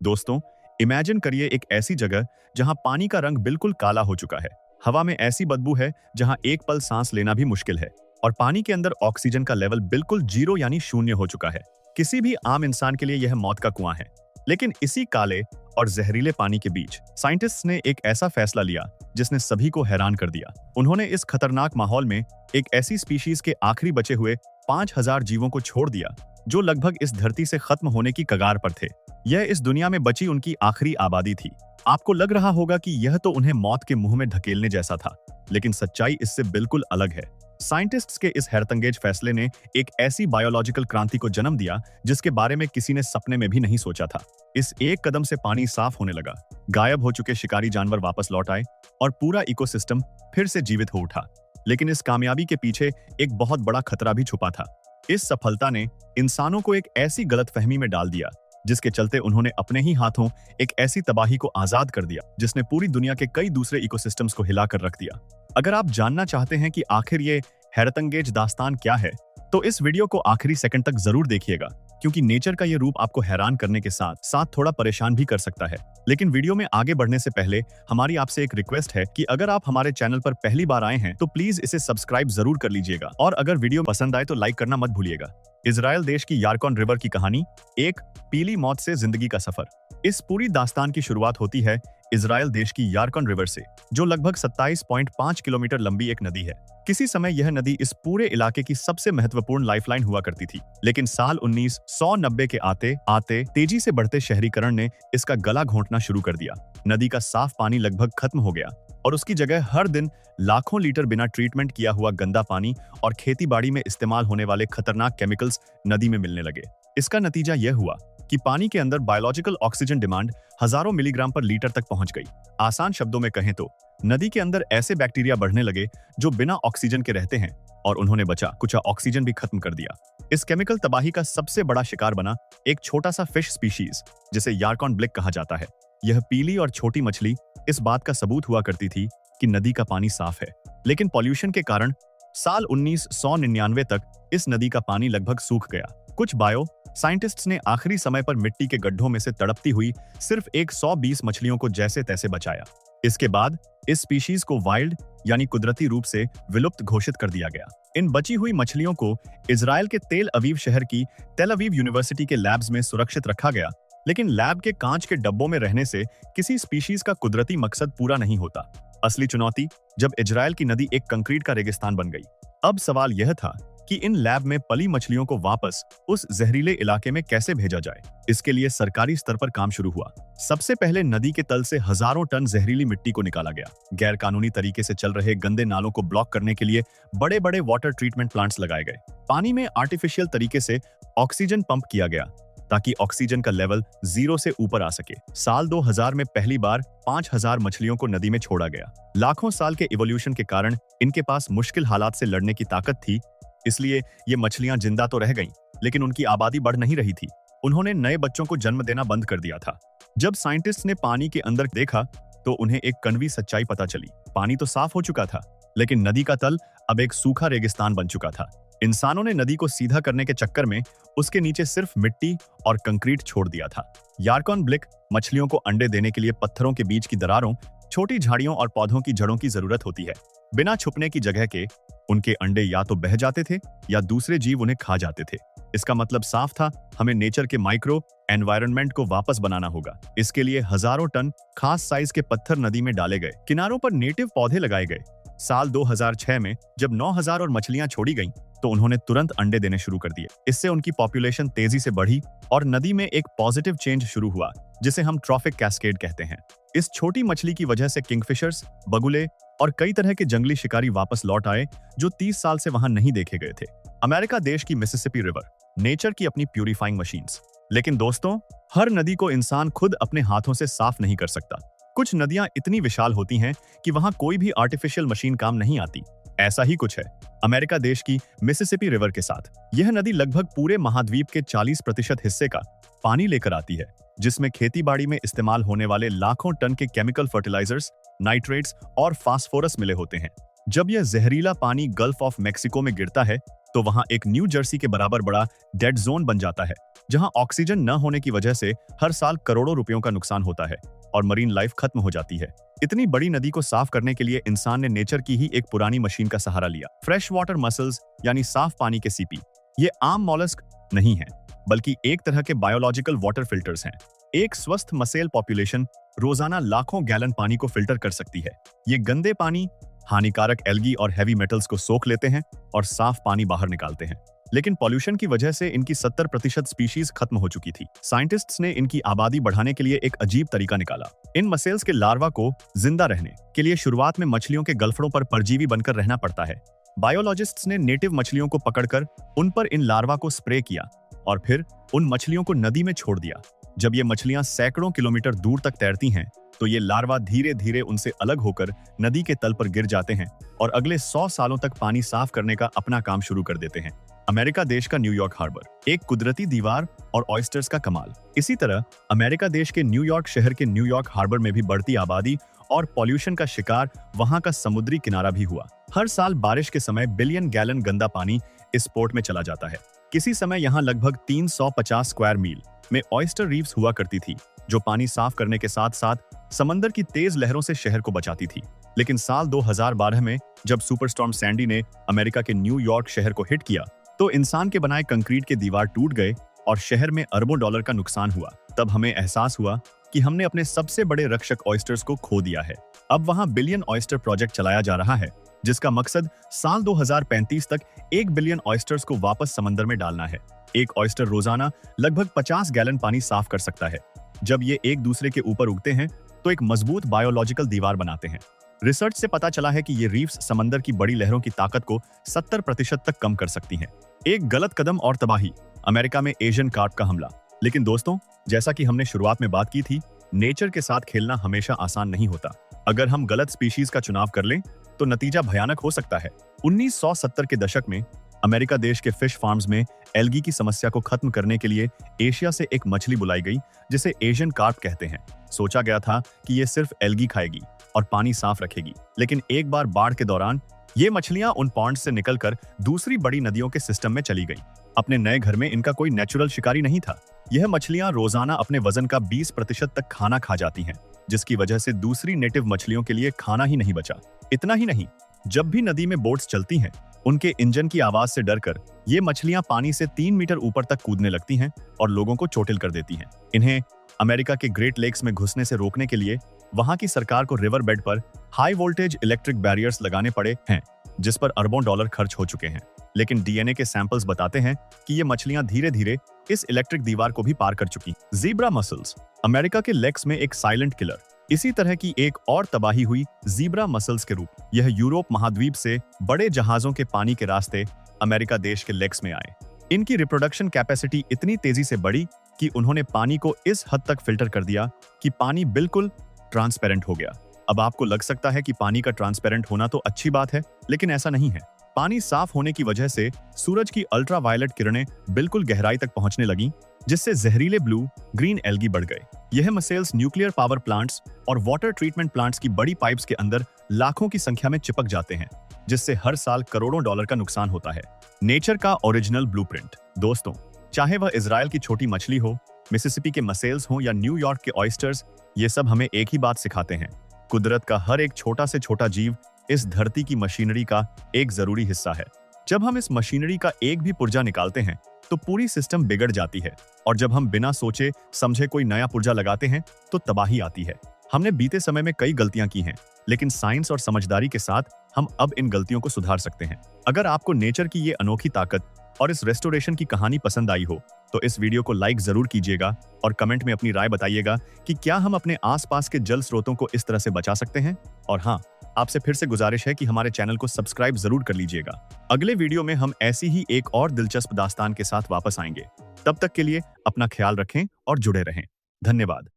दोस्तों, इमेजिन करिए एक ऐसी जगह जहां पानी का रंग बिल्कुल काला हो चुका है। हवा में ऐसी बदबू है जहां एक पल सांस लेना भी मुश्किल है और पानी के अंदर ऑक्सीजन का लेवल बिल्कुल जीरो यानी शून्य हो चुका है। किसी भी आम इंसान के लिए यह मौत का कुआं है। लेकिन इसी काले और जहरीले पानी के बीच साइंटिस्ट्स ने एक ऐसा फैसला लिया जिसने सभी को हैरान कर दिया। उन्होंने इस खतरनाक माहौल में एक ऐसी स्पीशीज के आखिरी बचे हुए 5000 जीवों को छोड़ दिया जो लगभग इस धरती से खत्म होने की कगार पर थे। यह इस दुनिया में बची उनकी आखिरी आबादी थी। आपको लग रहा होगा कि यह तो उन्हें मौत के मुंह में धकेलने जैसा था, लेकिन सच्चाई इससे बिल्कुल अलग है। साइंटिस्ट्स के इस हैरतअंगेज फैसले ने एक ऐसी बायोलॉजिकल क्रांति को जन्म दिया जिसके बारे में किसी ने सपने में भी नहीं सोचा था। इस एक कदम से पानी साफ होने लगा, गायब हो चुके शिकारी जानवर वापस लौट आए और पूरा इकोसिस्टम फिर से जीवित हो उठा। लेकिन इस कामयाबी के पीछे एक बहुत बड़ा खतरा भी छुपा था। इस सफलता ने इंसानों को एक ऐसी गलतफहमी में डाल दिया जिसके चलते उन्होंने अपने ही हाथों एक ऐसी तबाही को आजाद कर दिया जिसने पूरी दुनिया के कई दूसरे इकोसिस्टम्स को हिलाकर रख दिया। अगर आप जानना चाहते हैं कि आखिर ये हैरतअंगेज दास्तान क्या है, तो इस वीडियो को आखिरी सेकंड तक जरूर देखिएगा, क्योंकि नेचर का ये रूप आपको हैरान करने के साथ साथ थोड़ा परेशान भी कर सकता है। लेकिन वीडियो में आगे बढ़ने से पहले हमारी आपसे एक रिक्वेस्ट है कि अगर आप हमारे चैनल पर पहली बार आए हैं तो प्लीज इसे सब्सक्राइब जरूर कर लीजिएगा और अगर वीडियो पसंद आए तो लाइक करना मत भूलिएगा। इजराइल देश की यारकॉन रिवर की कहानी, एक पीली मौत से जिंदगी का सफर। इस पूरी दास्तान की शुरुआत होती है इजराइल देश की यारकॉन रिवर से, जो लगभग 27.5 किलोमीटर लंबी एक नदी है। किसी समय यह नदी इस पूरे इलाके की सबसे महत्वपूर्ण लाइफलाइन हुआ करती थी, लेकिन साल 1990 के आते आते तेजी से बढ़ते शहरीकरण ने इसका गला घोंटना शुरू कर दिया। नदी का साफ पानी लगभग खत्म हो गया और उसकी जगह हर दिन लाखों लीटर बिना ट्रीटमेंट किया हुआ गंदा पानी और खेतीबाड़ी में इस्तेमाल होने वाले खतरनाक केमिकल्स नदी में मिलने लगे। इसका नतीजा यह हुआ कि पानी के अंदर बायोलॉजिकल ऑक्सीजन डिमांड हजारों मिलीग्राम पर लीटर तक पहुंच गई। आसान शब्दों में कहें तो नदी के अंदर ऐसे बैक्टीरिया बढ़ने लगे जो बिना ऑक्सीजन के रहते हैं और उन्होंने बचा कुछ ऑक्सीजन भी खत्म कर दिया। इस केमिकल तबाही का सबसे बड़ा शिकार बना एक छोटा सा फिश स्पीशीज जिसे यारकॉन ब्लिक कहा जाता है। यह पीली और छोटी मछली इस बात का सबूत हुआ करती थी कि नदी का पानी साफ है, लेकिन पॉल्यूशन के कारण साल 1999 तक इस नदी का पानी लगभग सूख गया। कुछ बायो साइंटिस्ट्स ने आखिरी समय पर मिट्टी के गड्ढों में से तड़पती हुई सिर्फ 120 मछलियों को जैसे तैसे बचाया। इसके बाद इस स्पीशीज को वाइल्ड यानी कुदरती रूप से विलुप्त घोषित कर दिया गया। इन बची हुई मछलियों को इजराइल के तेल अवीव शहर की तेल अवीव यूनिवर्सिटी के लैब्स में सुरक्षित रखा गया, लेकिन लैब के कांच के डब्बों में रहने से किसी स्पीशीज का कुदरती मकसद पूरा नहीं होता। असली चुनौती जब इजराइल की नदी एक कंक्रीट का रेगिस्तान बन गई। अब सवाल यह था कि इन लैब में पली मछलियों को वापस उस जहरीले इलाके में कैसे भेजा जाए। इसके लिए सरकारी स्तर पर काम शुरू हुआ। सबसे पहले नदी के तल से हजारों टन जहरीली मिट्टी को निकाला गया। गैर कानूनी तरीके से चल रहे गंदे नालों को ब्लॉक करने के लिए बड़े बड़े वाटर ट्रीटमेंट प्लांट्स लगाए गए। पानी में आर्टिफिशियल तरीके से ऑक्सीजन पंप किया गया ताकि ऑक्सीजन का लेवल 0 से ऊपर आ सके। साल 2000 में पहली बार 5000 मछलियों को नदी में छोड़ा गया। लाखों साल के इवोल्यूशन के कारण इनके पास मुश्किल हालात से लड़ने की ताकत थी, इसलिए ये मछलियां जिंदा तो रह गईं, लेकिन उनकी आबादी बढ़ नहीं रही थी। उन्होंने नए बच्चों को जन्म देना बंद कर दिया था। जब साइंटिस्ट ने पानी के अंदर देखा तो उन्हें एक कड़वी सच्चाई पता चली। पानी तो साफ हो चुका था, लेकिन नदी का तल अब एक सूखा रेगिस्तान बन चुका था। इंसानों ने नदी को सीधा करने के चक्कर में उसके नीचे सिर्फ मिट्टी और कंक्रीट छोड़ दिया था। यारकॉन ब्लिक मछलियों को अंडे देने के लिए पत्थरों के बीच की दरारों, छोटी झाड़ियों और पौधों की जड़ों की जरूरत होती है। बिना छुपने की जगह के उनके अंडे या तो बह जाते थे या दूसरे जीव उन्हें खा जाते थे। इसका मतलब साफ था, हमें नेचर के माइक्रो एनवायरनमेंट को वापस बनाना होगा। इसके लिए हजारों टन खास साइज के पत्थर नदी में डाले गए। किनारों पर नेटिव पौधे लगाए गए। साल 2006 में जब 9000 और मछलियां छोड़ी गईं, तो उन्होंने तुरंत अंडे देने शुरू कर दिए। इससे उनकी पॉपुलेशन तेजी से बढ़ी और नदी में एक पॉजिटिव चेंज शुरू हुआ जिसे हम ट्रॉफिक कैस्केड कहते हैं। इस छोटी मछली की वजह से किंगफिशर्स, बगुले और कई तरह के जंगली शिकारी वापस लौट आए जो 30 साल से वहां नहीं देखे गए थे। अमेरिका देश की मिसिसिपी रिवर, नेचर की अपनी प्यूरिफाइंग मशीन्स। लेकिन दोस्तों, हर नदी को इंसान खुद अपने हाथों से साफ नहीं कर सकता। कुछ नदियां इतनी विशाल होती हैं कि वहां कोई भी आर्टिफिशियल मशीन काम नहीं आती। ऐसा ही कुछ है अमेरिका देश की मिसिसिपी रिवर के साथ। यह नदी लगभग पूरे महाद्वीप के 40% हिस्से का पानी लेकर आती है, जिसमें खेतीबाड़ी में इस्तेमाल होने वाले लाखों टन के केमिकल फर्टिलाइजर्स, नाइट्रेट्स और फास्फोरस मिले होते हैं। जब यह जहरीला पानी गल्फ ऑफ मेक्सिको में गिरता है तो वहां एक न्यू जर्सी के बराबर बड़ा डेड जोन बन जाता है, जहां ऑक्सीजन न होने की वजह से हर साल करोड़ों रुपयों का नुकसान होता है और मरीन लाइफ खत्म हो जाती है। इतनी बड़ी नदी को साफ करने के लिए इंसान ने नेचर की ही एक पुरानी मशीन का सहारा लिया, फ्रेश वाटर मसल्स यानी साफ पानी के सीपी। ये आम मॉलस्क नहीं है, बल्कि एक तरह के बायोलॉजिकल वाटर फिल्टर्स हैं। एक स्वस्थ मसेल पॉपुलेशन रोजाना लाखों गैलन पानी को फिल्टर कर सकती है। ये गंदे पानी, हानिकारक एल्गी और हैवी मेटल्स को सोख लेते हैं और साफ पानी बाहर निकालते हैं। लेकिन पॉल्यूशन की वजह से इनकी 70% स्पीशीज खत्म हो चुकी थी। साइंटिस्ट्स ने इनकी आबादी बढ़ाने के लिए एक अजीब तरीका निकाला। इन मसेल्स के लार्वा को जिंदा रहने के लिए शुरुआत में मछलियों के गलफड़ों पर परजीवी बनकर रहना पड़ता है। बायोलॉजिस्ट्स ने नेटिव मछलियों को पकड़कर उन पर इन लार्वा को स्प्रे किया और फिर उन मछलियों को नदी में छोड़ दिया। जब ये मछलियां सैकड़ों किलोमीटर दूर तक तैरती हैं, तो ये लार्वा धीरे धीरे उनसे अलग होकर नदी के तल पर गिर जाते हैं और अगले 100 सालों तक पानी साफ करने का अपना काम शुरू कर देते हैं। अमेरिका देश का न्यूयॉर्क हार्बर, एक कुदरती दीवार और ऑयस्टर्स का कमाल। इसी तरह अमेरिका देश के न्यूयॉर्क शहर के न्यूयॉर्क हार्बर में भी बढ़ती आबादी और पॉल्यूशन का शिकार वहां का समुद्री किनारा भी हुआ। हर साल बारिश के समय बिलियन गैलन गंदा पानी इस पोर्ट में चला जाता है। किसी समय यहाँ लगभग 350 स्क्वायर मील में ऑयस्टर रीफ्स हुआ करती थी, जो पानी साफ करने के साथ साथ समंदर की तेज लहरों से शहर को बचाती थी। लेकिन साल 2012 में जब सुपरस्टॉर्म सैंडी ने अमेरिका के न्यूयॉर्क शहर को हिट किया, तो इंसान के बनाए कंक्रीट के दीवार टूट गए और शहर में अरबों डॉलर का नुकसान हुआ। तब हमें एहसास हुआ कि हमने अपने सबसे बड़े रक्षक ऑयस्टर्स को खो दिया है। अब वहां बिलियन ऑयस्टर प्रोजेक्ट चलाया जा रहा है, जिसका मकसद साल 2035 तक 1 बिलियन ऑयस्टर्स को वापस समंदर में डालना है। एक ऑयस्टर रोजाना लगभग 50 गैलन पानी साफ कर सकता है। जब ये एक दूसरे के ऊपर उगते हैं, तो एक मजबूत बायोलॉजिकल दीवार बनाते हैं। रिसर्च से पता चला है कि ये रीफ्स समंदर की बड़ी लहरों की ताकत को 70% तक कम कर सकती हैं। एक गलत कदम और तबाही, अमेरिका में एशियन कार्प का हमला। लेकिन दोस्तों, जैसा कि हमने शुरुआत में बात की थी, नेचर के साथ खेलना हमेशा आसान नहीं होता। अगर हम गलत स्पीशीज का चुनाव कर लें, तो नतीजा भयानक हो सकता है। 1970 के दशक में अमेरिका देश के फिश फार्म्स में एल्गी की समस्या को खत्म करने के लिए एशिया से एक मछली बुलाई गई, जिसे एशियन कार्प कहते हैं। सोचा गया था कि ये सिर्फ एल्गी खाएगी और पानी साफ रखेगी। लेकिन एक बार बाढ़ के दौरान ये मछलियां उन पॉन्ड से निकलकर दूसरी बड़ी नदियों के सिस्टम में चली गईं। अपने नए घर में इनका कोई नेचुरल शिकारी नहीं था। यह मछलियां रोजाना अपने वजन का 20% तक खाना खा जाती हैं, जिसकी वजह से दूसरी नेटिव मछलियों के लिए खाना ही नहीं बचा। इतना ही नहीं, जब भी नदी में बोट्स चलती हैं, उनके इंजन की आवाज से डरकर ये मछलियां पानी से 3 मीटर ऊपर तक कूदने लगती हैं और लोगों को चोटिल कर देती हैं। इन्हें अमेरिका के ग्रेट लेक्स में घुसने से रोकने के लिए वहां की सरकार को रिवर बेड पर हाई वोल्टेज इलेक्ट्रिक बैरियर्स लगाने पड़े हैं, जिस पर अरबों डॉलर खर्च हो चुके हैं। लेकिन डीएनए के सैंपल्स बताते हैं कि ये मछलियां धीरे धीरे इस इलेक्ट्रिक दीवार को भी पार कर चुकी। ज़ीब्रा मसल्स, अमेरिका के लेक्स में एक साइलेंट किलर। इसी तरह की एक और तबाही हुई ज़ीब्रा मसल्स के रूप। यह यूरोप महाद्वीप से बड़े जहाजों के पानी के रास्ते अमेरिका देश के लेक्स में आए। इनकी रिप्रोडक्शन कैपेसिटी इतनी तेजी से बढ़ी कि उन्होंने पानी को इस हद तक फिल्टर कर दिया कि पानी बिल्कुल ट्रांसपेरेंट हो गया। अब आपको लग सकता है कि पानी का ट्रांसपेरेंट होना तो अच्छी बात है, लेकिन ऐसा नहीं है। पानी साफ होने की वजह से सूरज की अल्ट्रावायलेट किरणें बिल्कुल गहराई तक पहुंचने लगीं, जिससे जहरीले ब्लू ग्रीन एल्गी बढ़ गए। यह मसेल्स न्यूक्लियर पावर प्लांट्स और वाटर ट्रीटमेंट प्लांट्स की बड़ी पाइप्स के अंदर लाखों की संख्या में चिपक जाते हैं, जिससे हर साल करोड़ों डॉलर का नुकसान होता है। नेचर का ओरिजिनल ब्लूप्रिंट। दोस्तों, चाहे वह इजराइल की छोटी मछली हो, मिसिसिपी के मसेल्स हो या न्यूयॉर्क के ऑयस्टर्स, ये सब हमें एक ही बात सिखाते हैं। कुदरत का हर एक छोटा से छोटा जीव इस धरती की मशीनरी का एक जरूरी हिस्सा है। जब हम इस मशीनरी का एक भी पुर्जा निकालते हैं, तो पूरी सिस्टम बिगड़ जाती है, और जब हम बिना सोचे समझे कोई नया पुर्जा लगाते हैं, तो तबाही आती है। हमने बीते समय में कई गलतियां की हैं, लेकिन साइंस और समझदारी के साथ हम अब इन गलतियों को सुधार सकते हैं। अगर आपको नेचर की ये अनोखी ताकत और इस रेस्टोरेशन की कहानी पसंद आई हो, तो इस वीडियो को लाइक जरूर कीजिएगा और कमेंट में अपनी राय बताइएगा कि क्या हम अपने आसपास के जल स्रोतों को इस तरह से बचा सकते हैं। और हाँ, आपसे फिर से गुजारिश है कि हमारे चैनल को सब्सक्राइब जरूर कर लीजिएगा। अगले वीडियो में हम ऐसी ही एक और दिलचस्प दास्तान के साथ वापस आएंगे। तब तक के लिए अपना ख्याल रखें और जुड़े रहें। धन्यवाद।